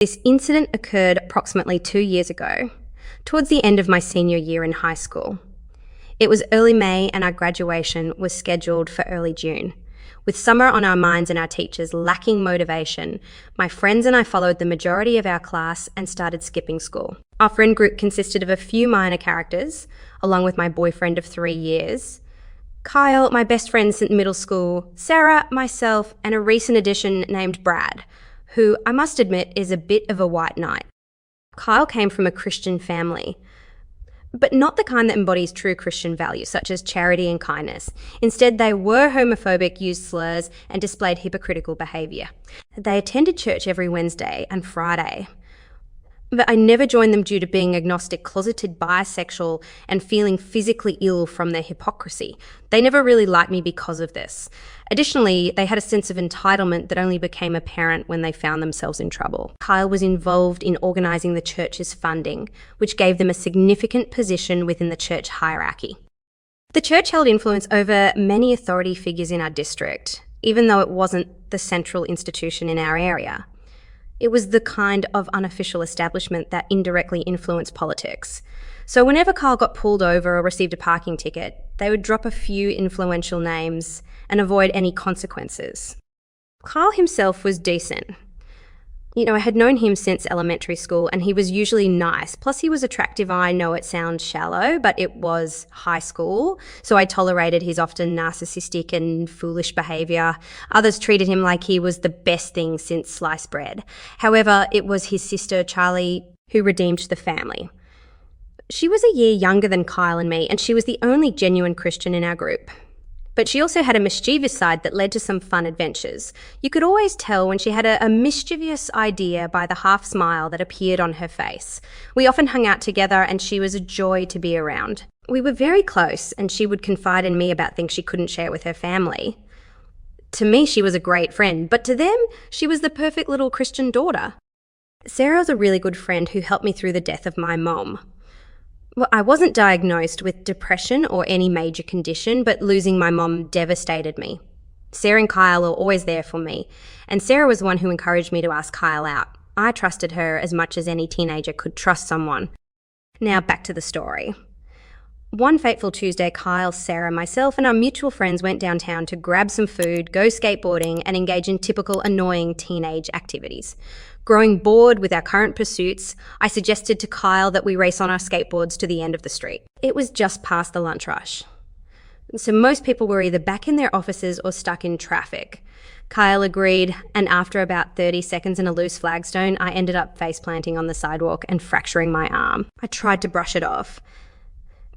This incident occurred approximately 2 years ago, towards the end of my senior year in high school. It was early May and our graduation was scheduled for early June. With summer on our minds and our teachers lacking motivation, my friends and I followed the majority of our class and started skipping school. Our friend group consisted of a few minor characters, along with my boyfriend of 3 years, Kyle, my best friend since middle school, Sarah, myself, and a recent addition named Brad, who I must admit is a bit of a white knight. Kyle came from a Christian family, but not the kind that embodies true Christian values such as charity and kindness. Instead, they were homophobic, used slurs, and displayed hypocritical behaviour. They attended church every Wednesday and Friday, but I never joined them due to being agnostic, closeted bisexual, and feeling physically ill from their hypocrisy. They never really liked me because of this. Additionally, they had a sense of entitlement that only became apparent when they found themselves in trouble. Kyle was involved in organising the church's funding, which gave them a significant position within the church hierarchy. The church held influence over many authority figures in our district, even though it wasn't the central institution in our area. It was the kind of unofficial establishment that indirectly influenced politics. So whenever Kyle got pulled over or received a parking ticket, they would drop a few influential names and avoid any consequences. Kyle himself was decent. I had known him since elementary school and he was usually nice. Plus he was attractive. I know it sounds shallow, but it was high school. So I tolerated his often narcissistic and foolish behaviour. Others treated him like he was the best thing since sliced bread. However, it was his sister, Charlie, who redeemed the family. She was a year younger than Kyle and me, and she was the only genuine Christian in our group. But she also had a mischievous side that led to some fun adventures. You could always tell when she had a mischievous idea by the half smile that appeared on her face. We often hung out together and she was a joy to be around. We were very close and she would confide in me about things she couldn't share with her family. To me, she was a great friend, but to them, she was the perfect little Christian daughter. Sarah was a really good friend who helped me through the death of my mom. Well, I wasn't diagnosed with depression or any major condition, but losing my mom devastated me. Sarah and Kyle were always there for me, and Sarah was the one who encouraged me to ask Kyle out. I trusted her as much as any teenager could trust someone. Now back to the story. One fateful Tuesday, Kyle, Sarah, myself, and our mutual friends went downtown to grab some food, go skateboarding, and engage in typical annoying teenage activities. Growing bored with our current pursuits, I suggested to Kyle that we race on our skateboards to the end of the street. It was just past the lunch rush, so most people were either back in their offices or stuck in traffic. Kyle agreed, and after about 30 seconds in a loose flagstone, I ended up face planting on the sidewalk and fracturing my arm. I tried to brush it off,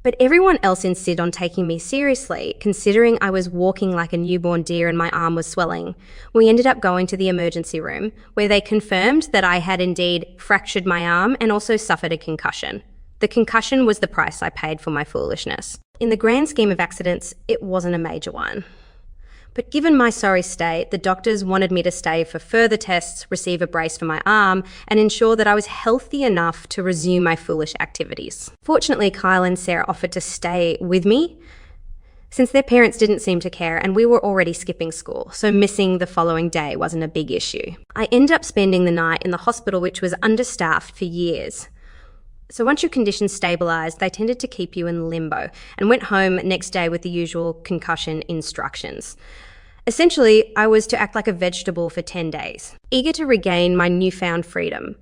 but everyone else insisted on taking me seriously, considering I was walking like a newborn deer and my arm was swelling. We ended up going to the emergency room, where they confirmed that I had indeed fractured my arm and also suffered a concussion. The concussion was the price I paid for my foolishness. In the grand scheme of accidents, it wasn't a major one. But given my sorry state, the doctors wanted me to stay for further tests, receive a brace for my arm, and ensure that I was healthy enough to resume my foolish activities. Fortunately, Kyle and Sarah offered to stay with me, since their parents didn't seem to care and we were already skipping school, so missing the following day wasn't a big issue. I ended up spending the night in the hospital, which was understaffed for years. So once your condition stabilised, they tended to keep you in limbo and went home next day with the usual concussion instructions. Essentially, I was to act like a vegetable for 10 days. Eager to regain my newfound freedom,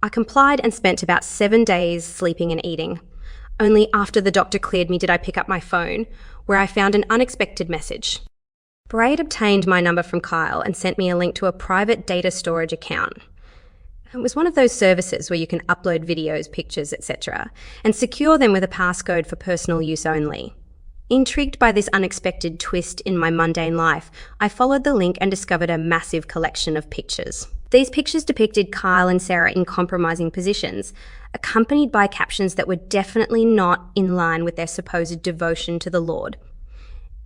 I complied and spent about 7 days sleeping and eating. Only after the doctor cleared me did I pick up my phone, where I found an unexpected message. Braid obtained my number from Kyle and sent me a link to a private data storage account. It was one of those services where you can upload videos, pictures, etc., and secure them with a passcode for personal use only. Intrigued by this unexpected twist in my mundane life, I followed the link and discovered a massive collection of pictures. These pictures depicted Kyle and Sarah in compromising positions, accompanied by captions that were definitely not in line with their supposed devotion to the Lord.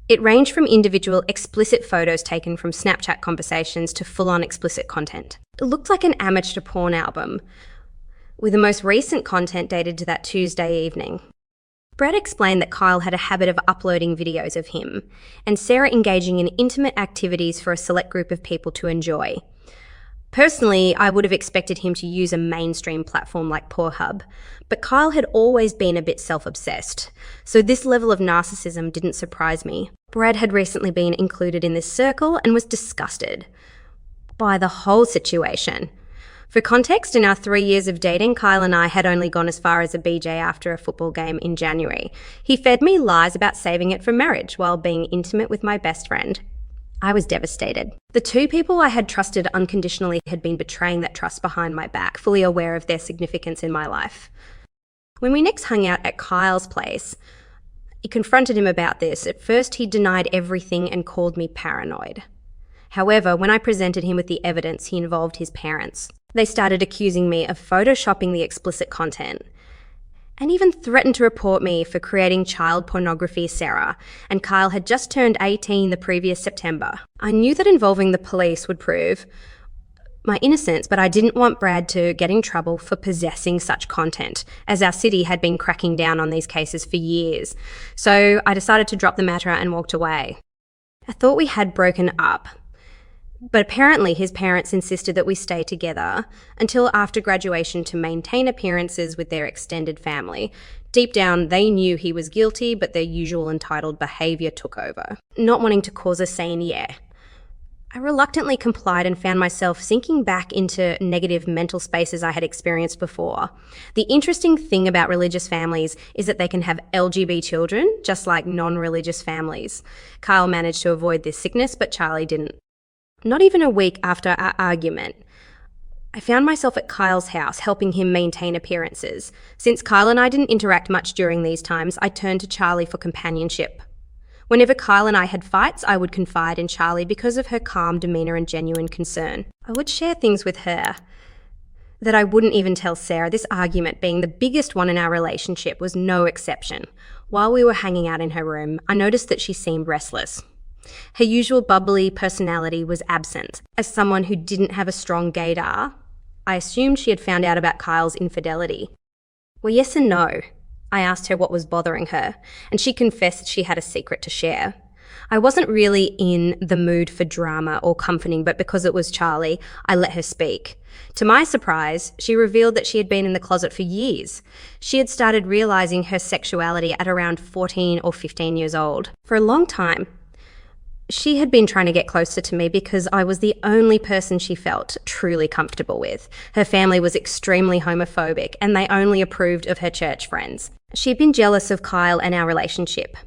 It ranged from individual explicit photos taken from Snapchat conversations to full-on explicit content. It looked like an amateur porn album, with the most recent content dated to that Tuesday evening. Brett explained that Kyle had a habit of uploading videos of him, and Sarah engaging in intimate activities for a select group of people to enjoy. Personally, I would have expected him to use a mainstream platform like Pornhub, but Kyle had always been a bit self-obsessed, so this level of narcissism didn't surprise me. Brad had recently been included in this circle and was disgusted by the whole situation. For context, in our 3 years of dating, Kyle and I had only gone as far as a BJ after a football game in January. He fed me lies about saving it for marriage while being intimate with my best friend. I was devastated. The two people I had trusted unconditionally had been betraying that trust behind my back, fully aware of their significance in my life. When we next hung out at Kyle's place, I confronted him about this. At first, he denied everything and called me paranoid. However, when I presented him with the evidence, he involved his parents. They started accusing me of photoshopping the explicit content and even threatened to report me for creating child pornography, Sarah, and Kyle had just turned 18 the previous September. I knew that involving the police would prove my innocence, but I didn't want Brad to get in trouble for possessing such content, as our city had been cracking down on these cases for years. So I decided to drop the matter and walked away. I thought we had broken up, but apparently his parents insisted that we stay together until after graduation to maintain appearances with their extended family. Deep down, they knew he was guilty, but their usual entitled behaviour took over. Not wanting to cause a scene, I reluctantly complied and found myself sinking back into negative mental spaces I had experienced before. The interesting thing about religious families is that they can have LGB children, just like non-religious families. Kyle managed to avoid this sickness, but Charlie didn't. Not even a week after our argument, I found myself at Kyle's house helping him maintain appearances. Since Kyle and I didn't interact much during these times, I turned to Charlie for companionship. Whenever Kyle and I had fights, I would confide in Charlie because of her calm demeanour and genuine concern. I would share things with her that I wouldn't even tell Sarah. This argument, being the biggest one in our relationship, was no exception. While we were hanging out in her room, I noticed that she seemed restless. Her usual bubbly personality was absent. As someone who didn't have a strong gaydar, I assumed she had found out about Kyle's infidelity. Well, yes and no. I asked her what was bothering her, and she confessed she had a secret to share. I wasn't really in the mood for drama or comforting, but because it was Charlie, I let her speak. To my surprise, she revealed that she had been in the closet for years. She had started realising her sexuality at around 14 or 15 years old. For a long time, she had been trying to get closer to me because I was the only person she felt truly comfortable with. Her family was extremely homophobic and they only approved of her church friends. She had been jealous of Kyle and our relationship.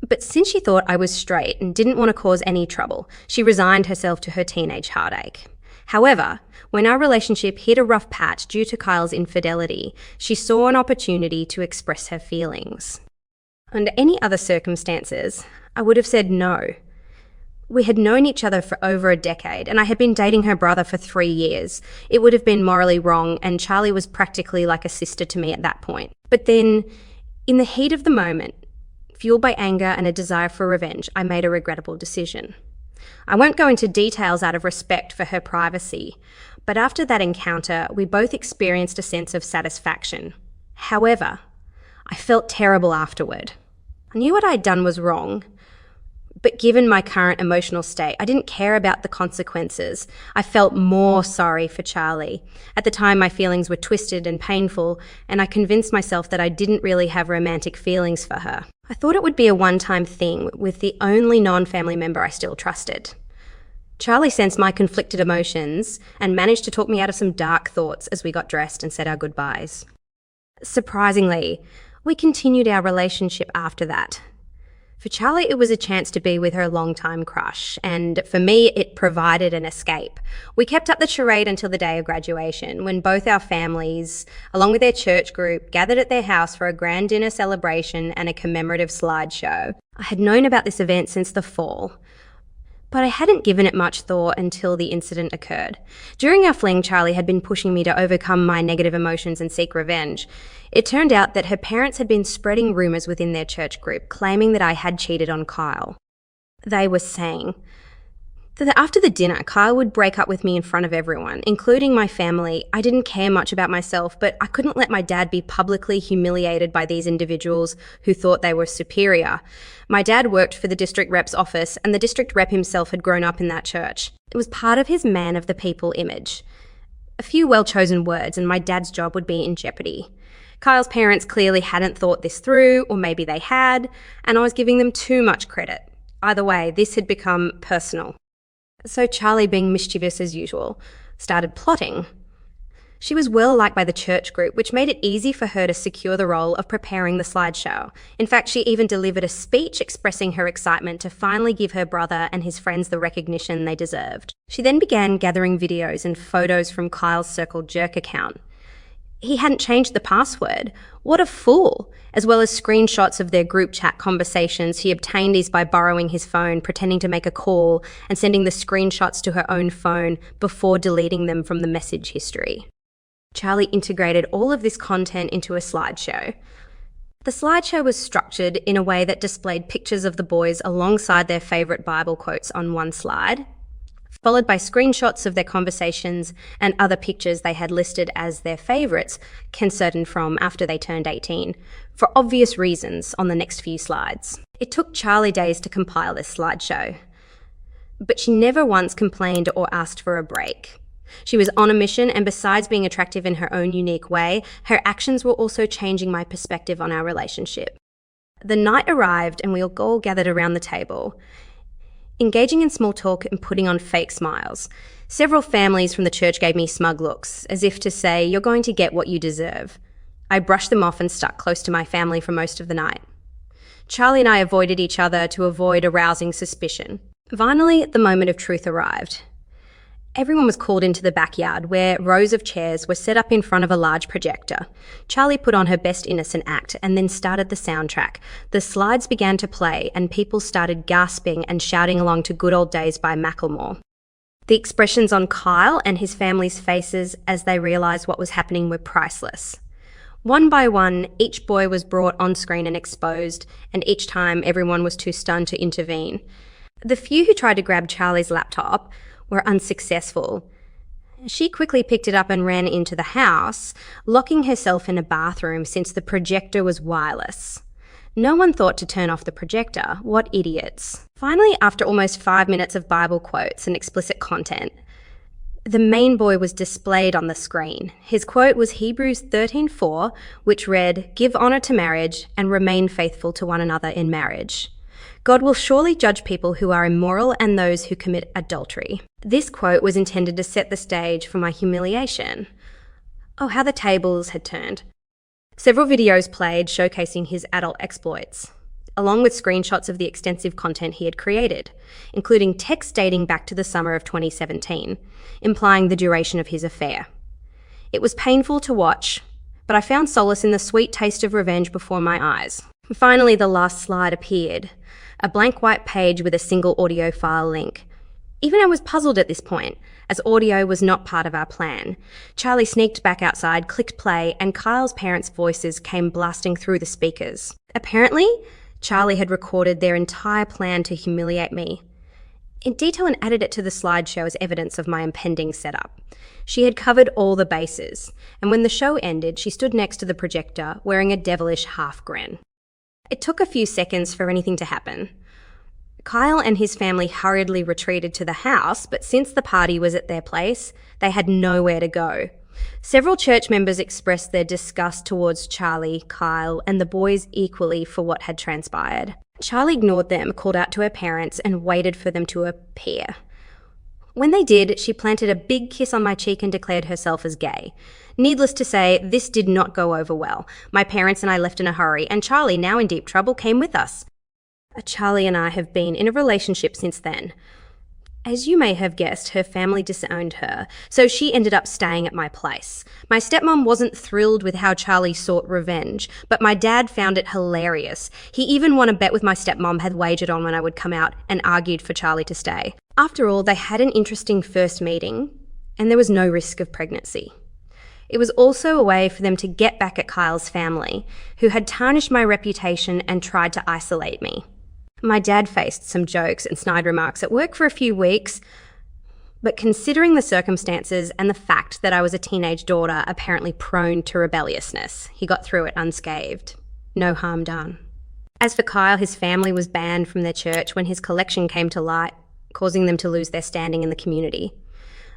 But since she thought I was straight and didn't want to cause any trouble, she resigned herself to her teenage heartache. However, when our relationship hit a rough patch due to Kyle's infidelity, she saw an opportunity to express her feelings. Under any other circumstances, I would have said no. We had known each other for over a decade, and I had been dating her brother for 3 years. It would have been morally wrong, and Charlie was practically like a sister to me at that point. But then, in the heat of the moment, fueled by anger and a desire for revenge, I made a regrettable decision. I won't go into details out of respect for her privacy, but after that encounter, we both experienced a sense of satisfaction. However, I felt terrible afterward. I knew what I'd done was wrong, but given my current emotional state, I didn't care about the consequences. I felt more sorry for Charlie. At the time, my feelings were twisted and painful, and I convinced myself that I didn't really have romantic feelings for her. I thought it would be a one-time thing with the only non-family member I still trusted. Charlie sensed my conflicted emotions and managed to talk me out of some dark thoughts as we got dressed and said our goodbyes. Surprisingly, we continued our relationship after that. For Charlie, it was a chance to be with her longtime crush, and for me, it provided an escape. We kept up the charade until the day of graduation, when both our families, along with their church group, gathered at their house for a grand dinner celebration and a commemorative slideshow. I had known about this event since the fall, but I hadn't given it much thought until the incident occurred. During our fling, Charlie had been pushing me to overcome my negative emotions and seek revenge. It turned out that her parents had been spreading rumours within their church group, claiming that I had cheated on Kyle. They were saying After the dinner, Kyle would break up with me in front of everyone, including my family. I didn't care much about myself, but I couldn't let my dad be publicly humiliated by these individuals who thought they were superior. My dad worked for the district rep's office, and the district rep himself had grown up in that church. It was part of his man of the people image. A few well-chosen words, and my dad's job would be in jeopardy. Kyle's parents clearly hadn't thought this through, or maybe they had, and I was giving them too much credit. Either way, this had become personal. So Charlie, being mischievous as usual, started plotting. She was well liked by the church group, which made it easy for her to secure the role of preparing the slideshow. In fact, she even delivered a speech expressing her excitement to finally give her brother and his friends the recognition they deserved. She then began gathering videos and photos from Kyle's Circle Jerk account. He hadn't changed the password. What a fool! As well as screenshots of their group chat conversations. He obtained these by borrowing his phone, pretending to make a call, and sending the screenshots to her own phone before deleting them from the message history. Charlie integrated all of this content into a slideshow. The slideshow was structured in a way that displayed pictures of the boys alongside their favourite Bible quotes on one slide, followed by screenshots of their conversations and other pictures they had listed as their favourites, concerted from after they turned 18, for obvious reasons on the next few slides. It took Charlie days to compile this slideshow, but she never once complained or asked for a break. She was on a mission, and besides being attractive in her own unique way, her actions were also changing my perspective on our relationship. The night arrived and we all gathered around the table, engaging in small talk and putting on fake smiles. Several families from the church gave me smug looks, as if to say, "You're going to get what you deserve." I brushed them off and stuck close to my family for most of the night. Charlie and I avoided each other to avoid arousing suspicion. Finally, the moment of truth arrived. Everyone was called into the backyard, where rows of chairs were set up in front of a large projector. Charlie put on her best innocent act and then started the soundtrack. The slides began to play and people started gasping and shouting along to Good Old Days by Macklemore. The expressions on Kyle and his family's faces as they realised what was happening were priceless. One by one, each boy was brought on screen and exposed, and each time everyone was too stunned to intervene. The few who tried to grab Charlie's laptop were unsuccessful. She quickly picked it up and ran into the house, locking herself in a bathroom since the projector was wireless. No one thought to turn off the projector. What idiots. Finally, after almost 5 minutes of Bible quotes and explicit content, the main boy was displayed on the screen. His quote was Hebrews 13:4, which read, "Give honour to marriage and remain faithful to one another in marriage. God will surely judge people who are immoral and those who commit adultery." This quote was intended to set the stage for my humiliation. Oh, how the tables had turned. Several videos played showcasing his adult exploits, along with screenshots of the extensive content he had created, including text dating back to the summer of 2017, implying the duration of his affair. It was painful to watch, but I found solace in the sweet taste of revenge before my eyes. Finally, the last slide appeared, a blank white page with a single audio file link. Even I was puzzled at this point, as audio was not part of our plan. Charlie sneaked back outside, clicked play, and Kyle's parents' voices came blasting through the speakers. Apparently, Charlie had recorded their entire plan to humiliate me in detail and added it to the slideshow as evidence of my impending setup. She had covered all the bases, and when the show ended, she stood next to the projector, wearing a devilish half-grin. It took a few seconds for anything to happen. Kyle and his family hurriedly retreated to the house, but since the party was at their place, they had nowhere to go. Several church members expressed their disgust towards Charlie, Kyle, and the boys equally for what had transpired. Charlie ignored them, called out to her parents, and waited for them to appear. When they did, she planted a big kiss on my cheek and declared herself as gay. Needless to say, this did not go over well. My parents and I left in a hurry, and Charlie, now in deep trouble, came with us. Charlie and I have been in a relationship since then. As you may have guessed, her family disowned her, so she ended up staying at my place. My stepmom wasn't thrilled with how Charlie sought revenge, but my dad found it hilarious. He even won a bet with my stepmom had wagered on when I would come out and argued for Charlie to stay. After all, they had an interesting first meeting, and there was no risk of pregnancy. It was also a way for them to get back at Kyle's family, who had tarnished my reputation and tried to isolate me. My dad faced some jokes and snide remarks at work for a few weeks, but considering the circumstances and the fact that I was a teenage daughter apparently prone to rebelliousness, he got through it unscathed. No harm done. As for Kyle, his family was banned from their church when his collection came to light, causing them to lose their standing in the community.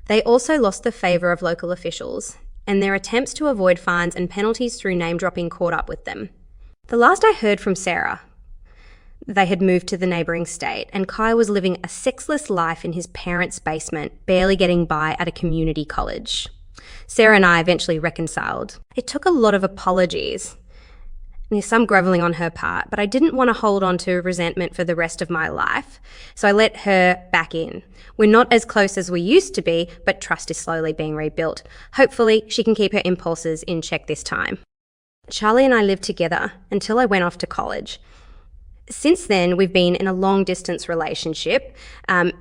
They also lost the favour of local officials, and their attempts to avoid fines and penalties through name-dropping caught up with them. The last I heard from Sarah, they had moved to the neighbouring state, and Kai was living a sexless life in his parents' basement, barely getting by at a community college. Sarah and I eventually reconciled. It took a lot of apologies, and some grovelling on her part, but I didn't want to hold on to resentment for the rest of my life, so I let her back in. We're not as close as we used to be, but trust is slowly being rebuilt. Hopefully, she can keep her impulses in check this time. Charlie and I lived together until I went off to college. Since then, we've been in a long-distance relationship.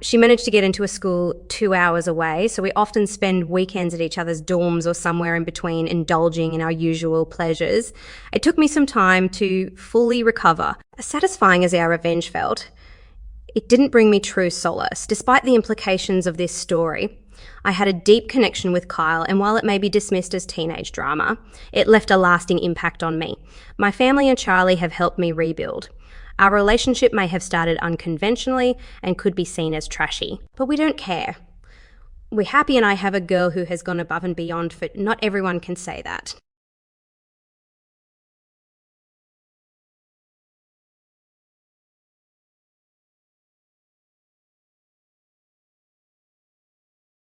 She managed to get into a school 2 hours away, so we often spend weekends at each other's dorms or somewhere in between, indulging in our usual pleasures. It took me some time to fully recover. As satisfying as our revenge felt, it didn't bring me true solace. Despite the implications of this story, I had a deep connection with Kyle, and while it may be dismissed as teenage drama, it left a lasting impact on me. My family and Charlie have helped me rebuild. Our relationship may have started unconventionally and could be seen as trashy, but we don't care. We're happy, and I have a girl who has gone above and beyond, for not everyone can say that.